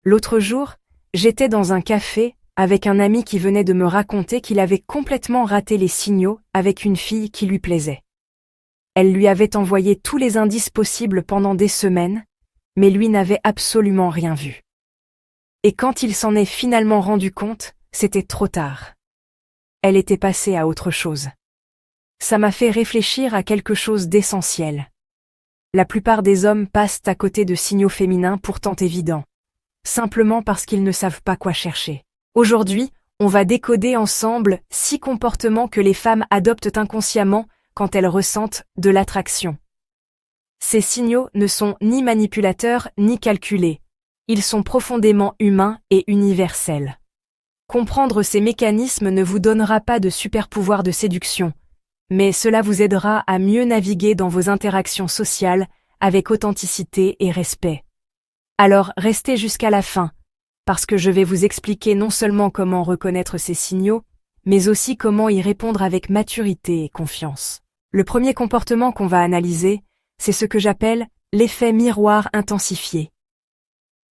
L'autre jour, j'étais dans un café avec un ami qui venait de me raconter qu'il avait complètement raté les signaux avec une fille qui lui plaisait. Elle lui avait envoyé tous les indices possibles pendant des semaines, mais lui n'avait absolument rien vu. Et quand il s'en est finalement rendu compte, c'était trop tard. Elle était passée à autre chose. Ça m'a fait réfléchir à quelque chose d'essentiel. La plupart des hommes passent à côté de signaux féminins pourtant évidents, simplement parce qu'ils ne savent pas quoi chercher. Aujourd'hui, on va décoder ensemble 6 comportements que les femmes adoptent inconsciemment quand elles ressentent de l'attraction. Ces signaux ne sont ni manipulateurs ni calculés. Ils sont profondément humains et universels. Comprendre ces mécanismes ne vous donnera pas de super-pouvoir de séduction, mais cela vous aidera à mieux naviguer dans vos interactions sociales avec authenticité et respect. Alors restez jusqu'à la fin, parce que je vais vous expliquer non seulement comment reconnaître ces signaux, mais aussi comment y répondre avec maturité et confiance. Le premier comportement qu'on va analyser, c'est ce que j'appelle l'effet miroir intensifié.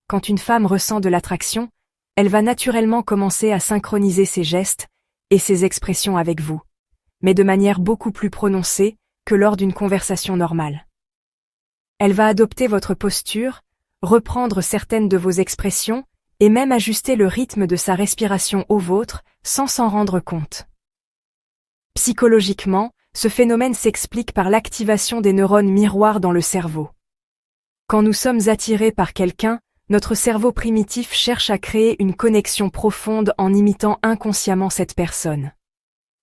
Quand une femme ressent de l'attraction, elle va naturellement commencer à synchroniser ses gestes et ses expressions avec vous, mais de manière beaucoup plus prononcée que lors d'une conversation normale. Elle va adopter votre posture, reprendre certaines de vos expressions et même ajuster le rythme de sa respiration au vôtre sans s'en rendre compte. Psychologiquement, ce phénomène s'explique par l'activation des neurones miroirs dans le cerveau. Quand nous sommes attirés par quelqu'un, notre cerveau primitif cherche à créer une connexion profonde en imitant inconsciemment cette personne.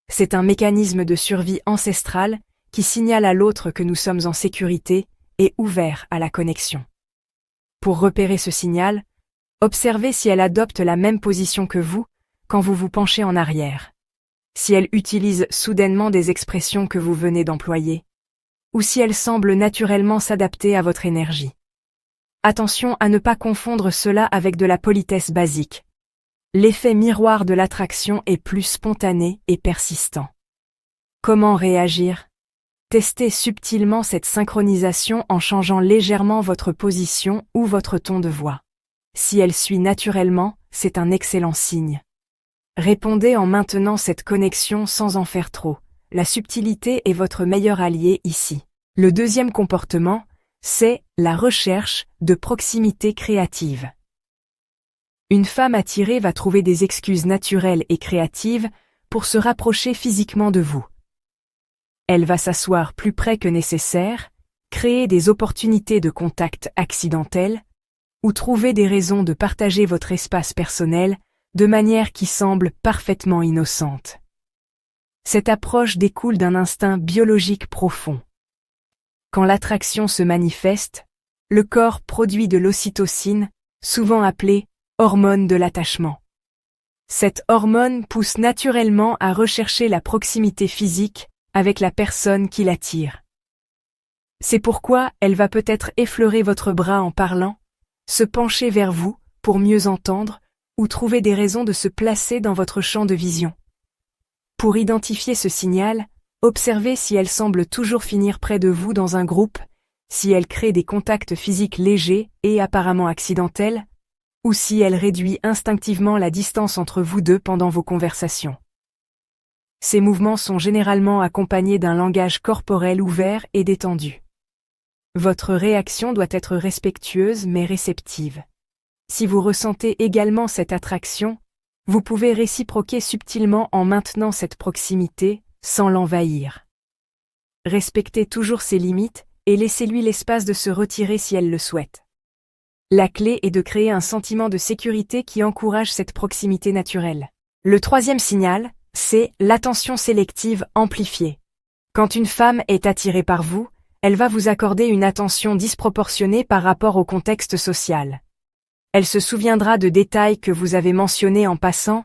C'est un mécanisme de survie ancestrale qui signale à l'autre que nous sommes en sécurité et ouverts à la connexion. Pour repérer ce signal, observez si elle adopte la même position que vous quand vous vous penchez en arrière, si elle utilise soudainement des expressions que vous venez d'employer, ou si elle semble naturellement s'adapter à votre énergie. Attention à ne pas confondre cela avec de la politesse basique. L'effet miroir de l'attraction est plus spontané et persistant. Comment réagir? Testez subtilement cette synchronisation en changeant légèrement votre position ou votre ton de voix. Si elle suit naturellement, c'est un excellent signe. Répondez en maintenant cette connexion sans en faire trop. La subtilité est votre meilleur allié ici. Le deuxième comportement, c'est la recherche de proximité créative. Une femme attirée va trouver des excuses naturelles et créatives pour se rapprocher physiquement de vous. Elle va s'asseoir plus près que nécessaire, créer des opportunités de contact accidentelles, ou trouver des raisons de partager votre espace personnel de manière qui semble parfaitement innocente. Cette approche découle d'un instinct biologique profond. Quand l'attraction se manifeste, le corps produit de l'ocytocine, souvent appelée hormone de l'attachement. Cette hormone pousse naturellement à rechercher la proximité physique avec la personne qui l'attire. C'est pourquoi elle va peut-être effleurer votre bras en parlant, se pencher vers vous pour mieux entendre ou trouver des raisons de se placer dans votre champ de vision. Pour identifier ce signal, observez si elle semble toujours finir près de vous dans un groupe, si elle crée des contacts physiques légers et apparemment accidentels, ou si elle réduit instinctivement la distance entre vous deux pendant vos conversations. Ces mouvements sont généralement accompagnés d'un langage corporel ouvert et détendu. Votre réaction doit être respectueuse mais réceptive. Si vous ressentez également cette attraction, vous pouvez réciproquer subtilement en maintenant cette proximité, sans l'envahir. Respectez toujours ses limites et laissez-lui l'espace de se retirer si elle le souhaite. La clé est de créer un sentiment de sécurité qui encourage cette proximité naturelle. Le troisième signal, c'est l'attention sélective amplifiée. Quand une femme est attirée par vous, elle va vous accorder une attention disproportionnée par rapport au contexte social. Elle se souviendra de détails que vous avez mentionnés en passant,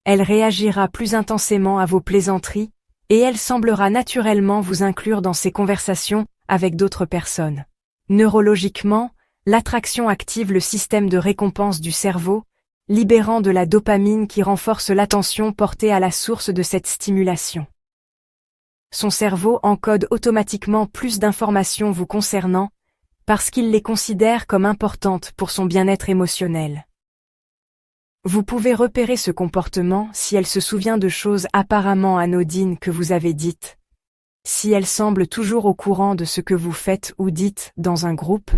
elle réagira plus intensément à vos plaisanteries, et elle semblera naturellement vous inclure dans ses conversations avec d'autres personnes. Neurologiquement, l'attraction active le système de récompense du cerveau, libérant de la dopamine qui renforce l'attention portée à la source de cette stimulation. Son cerveau encode automatiquement plus d'informations vous concernant, parce qu'il les considère comme importantes pour son bien-être émotionnel. Vous pouvez repérer ce comportement si elle se souvient de choses apparemment anodines que vous avez dites, si elle semble toujours au courant de ce que vous faites ou dites dans un groupe,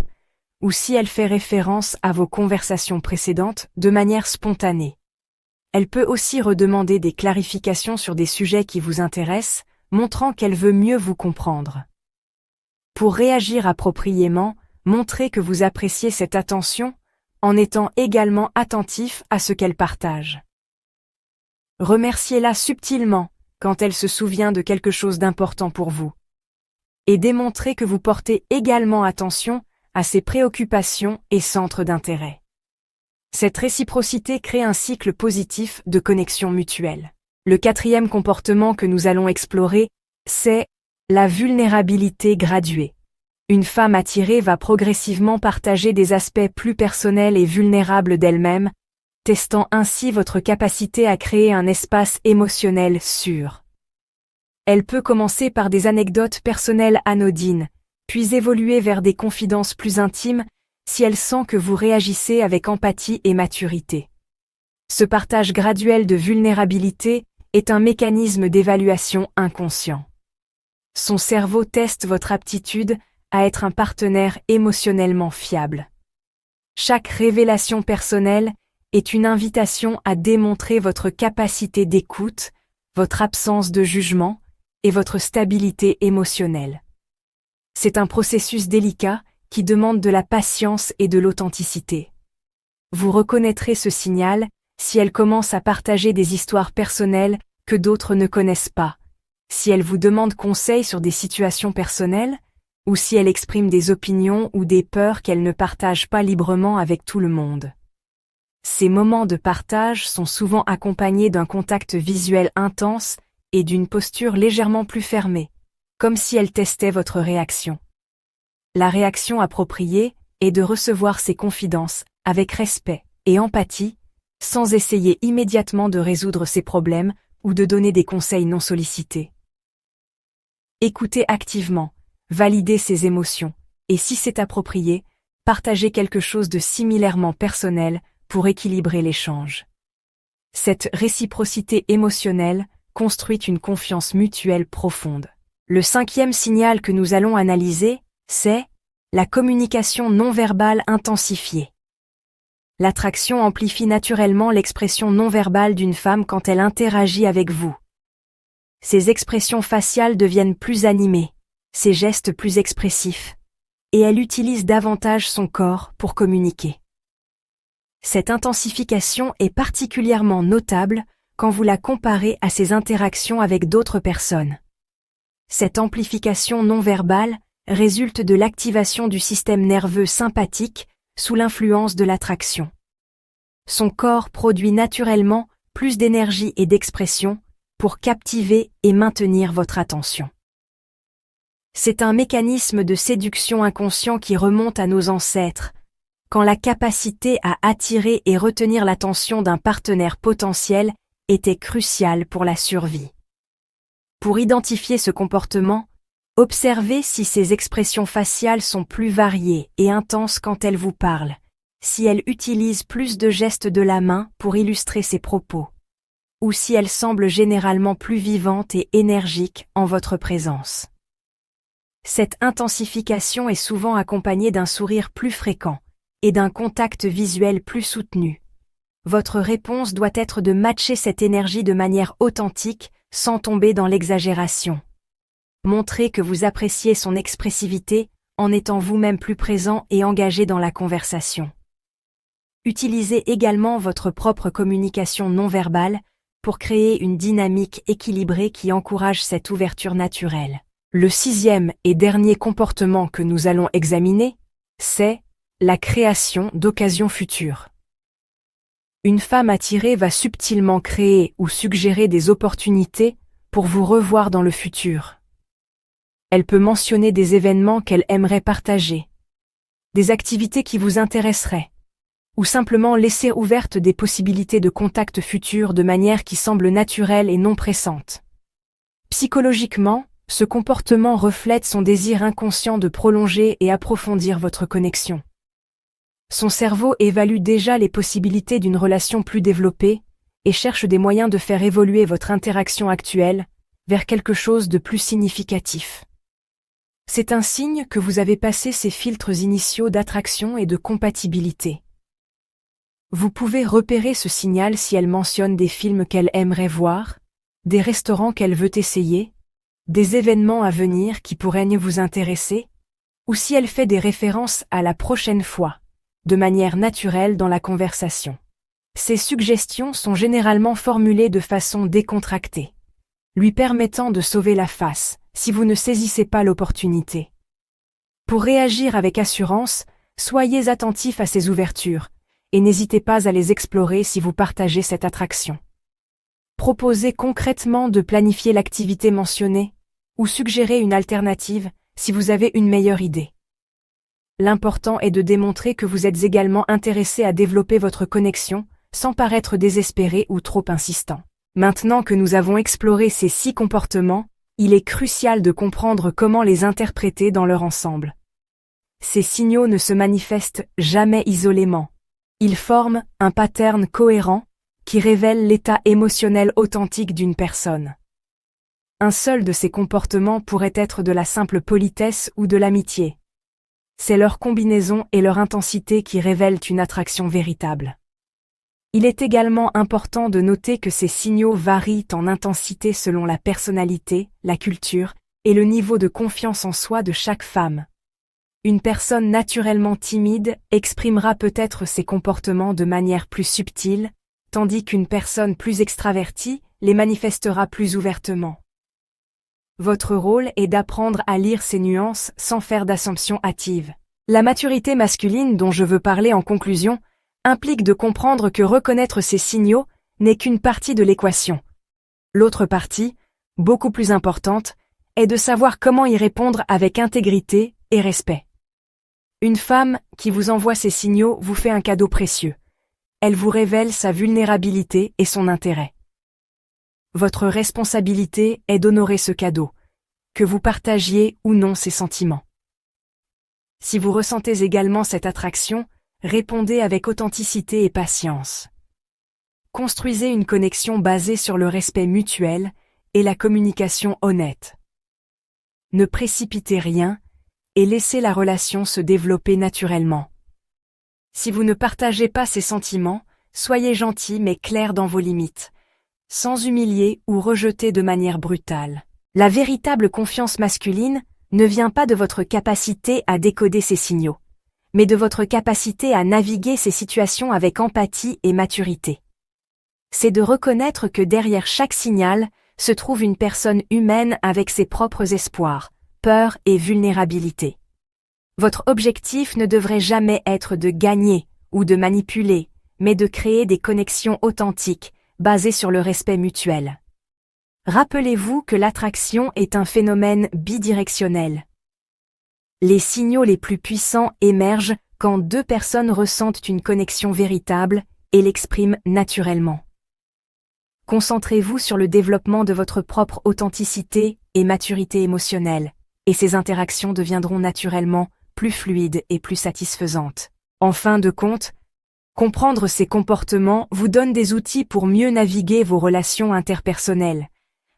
ou si elle fait référence à vos conversations précédentes de manière spontanée. Elle peut aussi redemander des clarifications sur des sujets qui vous intéressent, montrant qu'elle veut mieux vous comprendre. Pour réagir appropriément, montrez que vous appréciez cette attention, en étant également attentif à ce qu'elle partage. Remerciez-la subtilement quand elle se souvient de quelque chose d'important pour vous. Et démontrez que vous portez également attention à ses préoccupations et centres d'intérêt. Cette réciprocité crée un cycle positif de connexion mutuelle. Le quatrième comportement que nous allons explorer, c'est la vulnérabilité graduée. Une femme attirée va progressivement partager des aspects plus personnels et vulnérables d'elle-même, testant ainsi votre capacité à créer un espace émotionnel sûr. Elle peut commencer par des anecdotes personnelles anodines, puis évoluer vers des confidences plus intimes si elle sent que vous réagissez avec empathie et maturité. Ce partage graduel de vulnérabilité est un mécanisme d'évaluation inconscient. Son cerveau teste votre aptitude à être un partenaire émotionnellement fiable. Chaque révélation personnelle est une invitation à démontrer votre capacité d'écoute, votre absence de jugement et votre stabilité émotionnelle. C'est un processus délicat qui demande de la patience et de l'authenticité. Vous reconnaîtrez ce signal si elle commence à partager des histoires personnelles que d'autres ne connaissent pas, si elle vous demande conseil sur des situations personnelles, ou si elle exprime des opinions ou des peurs qu'elle ne partage pas librement avec tout le monde. Ces moments de partage sont souvent accompagnés d'un contact visuel intense et d'une posture légèrement plus fermée, comme si elle testait votre réaction. La réaction appropriée est de recevoir ces confidences avec respect et empathie, sans essayer immédiatement de résoudre ses problèmes ou de donner des conseils non sollicités. Écoutez activement, validez ses émotions, et si c'est approprié, partagez quelque chose de similairement personnel pour équilibrer l'échange. Cette réciprocité émotionnelle construit une confiance mutuelle profonde. Le cinquième signal que nous allons analyser, c'est la communication non verbale intensifiée. L'attraction amplifie naturellement l'expression non verbale d'une femme quand elle interagit avec vous. Ses expressions faciales deviennent plus animées, ses gestes plus expressifs, et elle utilise davantage son corps pour communiquer. Cette intensification est particulièrement notable quand vous la comparez à ses interactions avec d'autres personnes. Cette amplification non verbale résulte de l'activation du système nerveux sympathique sous l'influence de l'attraction. Son corps produit naturellement plus d'énergie et d'expression pour captiver et maintenir votre attention. C'est un mécanisme de séduction inconscient qui remonte à nos ancêtres, quand la capacité à attirer et retenir l'attention d'un partenaire potentiel était cruciale pour la survie. Pour identifier ce comportement, observez si ses expressions faciales sont plus variées et intenses quand elle vous parle, si elle utilise plus de gestes de la main pour illustrer ses propos, ou si elle semble généralement plus vivante et énergique en votre présence. Cette intensification est souvent accompagnée d'un sourire plus fréquent et d'un contact visuel plus soutenu. Votre réponse doit être de matcher cette énergie de manière authentique sans tomber dans l'exagération. Montrez que vous appréciez son expressivité en étant vous-même plus présent et engagé dans la conversation. Utilisez également votre propre communication non verbale pour créer une dynamique équilibrée qui encourage cette ouverture naturelle. Le sixième et dernier comportement que nous allons examiner, c'est la création d'occasions futures. Une femme attirée va subtilement créer ou suggérer des opportunités pour vous revoir dans le futur. Elle peut mentionner des événements qu'elle aimerait partager, des activités qui vous intéresseraient, ou simplement laisser ouvertes des possibilités de contact futur de manière qui semble naturelle et non pressante. Psychologiquement, ce comportement reflète son désir inconscient de prolonger et approfondir votre connexion. Son cerveau évalue déjà les possibilités d'une relation plus développée et cherche des moyens de faire évoluer votre interaction actuelle vers quelque chose de plus significatif. C'est un signe que vous avez passé ces filtres initiaux d'attraction et de compatibilité. Vous pouvez repérer ce signal si elle mentionne des films qu'elle aimerait voir, des restaurants qu'elle veut essayer, des événements à venir qui pourraient vous intéresser, ou si elle fait des références à la prochaine fois, de manière naturelle dans la conversation. Ces suggestions sont généralement formulées de façon décontractée, lui permettant de sauver la face, si vous ne saisissez pas l'opportunité. Pour réagir avec assurance, soyez attentif à ces ouvertures, et n'hésitez pas à les explorer si vous partagez cette attraction. Proposez concrètement de planifier l'activité mentionnée, ou suggérez une alternative si vous avez une meilleure idée. L'important est de démontrer que vous êtes également intéressé à développer votre connexion, sans paraître désespéré ou trop insistant. Maintenant que nous avons exploré ces 6 comportements, il est crucial de comprendre comment les interpréter dans leur ensemble. Ces signaux ne se manifestent jamais isolément. Ils forment un pattern cohérent qui révèle l'état émotionnel authentique d'une personne. Un seul de ces comportements pourrait être de la simple politesse ou de l'amitié. C'est leur combinaison et leur intensité qui révèlent une attraction véritable. Il est également important de noter que ces signaux varient en intensité selon la personnalité, la culture et le niveau de confiance en soi de chaque femme. Une personne naturellement timide exprimera peut-être ses comportements de manière plus subtile, tandis qu'une personne plus extravertie les manifestera plus ouvertement. Votre rôle est d'apprendre à lire ces nuances sans faire d'assumptions hâtives. La maturité masculine dont je veux parler en conclusion implique de comprendre que reconnaître ces signaux n'est qu'une partie de l'équation. L'autre partie, beaucoup plus importante, est de savoir comment y répondre avec intégrité et respect. Une femme qui vous envoie ces signaux vous fait un cadeau précieux. Elle vous révèle sa vulnérabilité et son intérêt. Votre responsabilité est d'honorer ce cadeau, que vous partagiez ou non ses sentiments. Si vous ressentez également cette attraction, répondez avec authenticité et patience. Construisez une connexion basée sur le respect mutuel et la communication honnête. Ne précipitez rien et laissez la relation se développer naturellement. Si vous ne partagez pas ces sentiments, soyez gentil mais clair dans vos limites, sans humilier ou rejeter de manière brutale. La véritable confiance masculine ne vient pas de votre capacité à décoder ces signaux, mais de votre capacité à naviguer ces situations avec empathie et maturité. C'est de reconnaître que derrière chaque signal se trouve une personne humaine avec ses propres espoirs, peurs et vulnérabilités. Votre objectif ne devrait jamais être de gagner ou de manipuler, mais de créer des connexions authentiques, basées sur le respect mutuel. Rappelez-vous que l'attraction est un phénomène bidirectionnel. Les signaux les plus puissants émergent quand 2 personnes ressentent une connexion véritable et l'expriment naturellement. Concentrez-vous sur le développement de votre propre authenticité et maturité émotionnelle, et ces interactions deviendront naturellement plus fluides et plus satisfaisantes. En fin de compte, comprendre ces comportements vous donne des outils pour mieux naviguer vos relations interpersonnelles.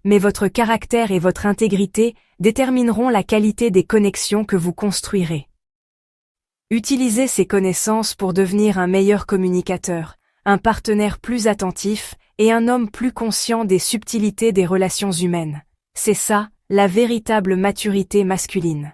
Mais votre caractère et votre intégrité détermineront la qualité des connexions que vous construirez. Utilisez ces connaissances pour devenir un meilleur communicateur, un partenaire plus attentif et un homme plus conscient des subtilités des relations humaines. C'est ça, la véritable maturité masculine.